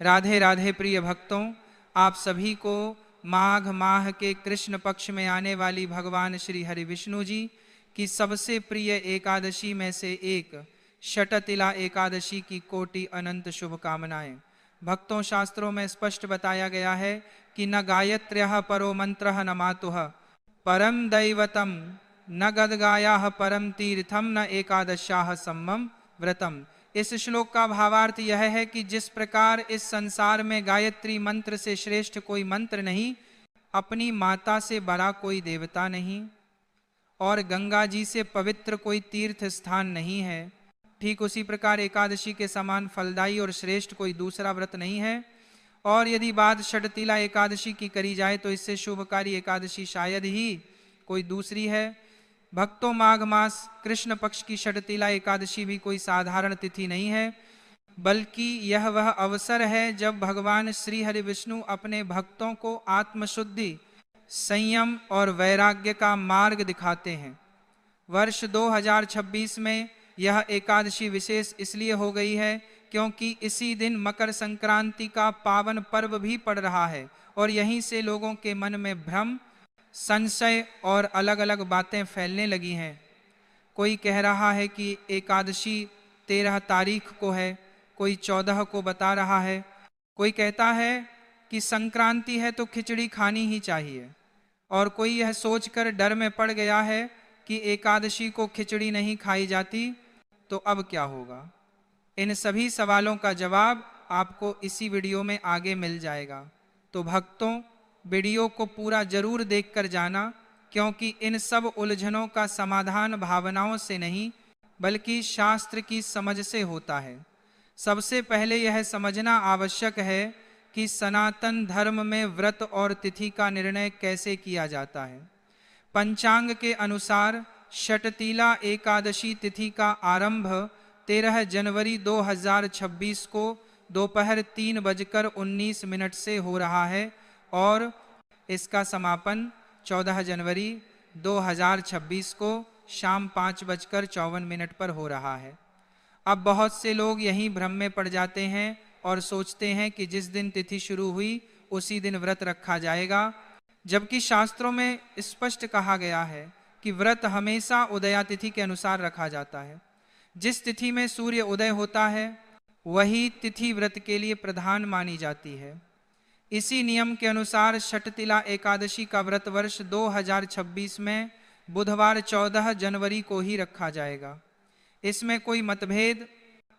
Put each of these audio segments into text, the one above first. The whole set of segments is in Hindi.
राधे राधे प्रिय भक्तों, आप सभी को माघ माह के कृष्ण पक्ष में आने वाली भगवान श्री हरि विष्णु जी की सबसे प्रिय एकादशी में से एक शटतिला एकादशी की कोटि अनंत शुभकामनाएं। भक्तों, शास्त्रों में स्पष्ट बताया गया है कि न गायत्र्यः परो मंत्रः न मातुः परम दैवतम न गदगायाः परम तीर्थम न एकादशाः सम्मम व्रतम। इस श्लोक का भावार्थ यह है कि जिस प्रकार इस संसार में गायत्री मंत्र से श्रेष्ठ कोई मंत्र नहीं, अपनी माता से बड़ा कोई देवता नहीं और गंगा जी से पवित्र कोई तीर्थ स्थान नहीं है, ठीक उसी प्रकार एकादशी के समान फलदायी और श्रेष्ठ कोई दूसरा व्रत नहीं है। और यदि बात षटतिला एकादशी की करी जाए तो इससे शुभकारी एकादशी शायद ही कोई दूसरी है। भक्तों, माघ मास कृष्ण पक्ष की शटतिला एकादशी भी कोई साधारण तिथि नहीं है, बल्कि यह वह अवसर है जब भगवान श्री हरि विष्णु अपने भक्तों को आत्मशुद्धि, संयम और वैराग्य का मार्ग दिखाते हैं। वर्ष 2026 में यह एकादशी विशेष इसलिए हो गई है क्योंकि इसी दिन मकर संक्रांति का पावन पर्व भी पड़ रहा है और यहीं से लोगों के मन में भ्रम, संशय और अलग अलग बातें फैलने लगी हैं। कोई कह रहा है कि एकादशी 13 तारीख को है, कोई 14 को बता रहा है, कोई कहता है कि संक्रांति है तो खिचड़ी खानी ही चाहिए, और कोई यह सोचकर डर में पड़ गया है कि एकादशी को खिचड़ी नहीं खाई जाती तो अब क्या होगा। इन सभी सवालों का जवाब आपको इसी वीडियो में आगे मिल जाएगा। तो भक्तों, वीडियो को पूरा जरूर देखकर जाना, क्योंकि इन सब उलझनों का समाधान भावनाओं से नहीं बल्कि शास्त्र की समझ से होता है। सबसे पहले यह समझना आवश्यक है कि सनातन धर्म में व्रत और तिथि का निर्णय कैसे किया जाता है। पंचांग के अनुसार शटतिला एकादशी तिथि का आरंभ 13 जनवरी 2026 को दोपहर 3:19 से हो रहा है और इसका समापन 14 जनवरी 2026 को शाम 5:54 पर हो रहा है। अब बहुत से लोग यहीं भ्रम में पड़ जाते हैं और सोचते हैं कि जिस दिन तिथि शुरू हुई उसी दिन व्रत रखा जाएगा, जबकि शास्त्रों में स्पष्ट कहा गया है कि व्रत हमेशा उदया तिथि के अनुसार रखा जाता है। जिस तिथि में सूर्य उदय होता है वही तिथि व्रत के लिए प्रधान मानी जाती है। इसी नियम के अनुसार शटतिला एकादशी का व्रत वर्ष 2026 में बुधवार 14 जनवरी को ही रखा जाएगा। इसमें कोई मतभेद,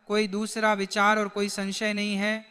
कोई दूसरा विचार और कोई संशय नहीं है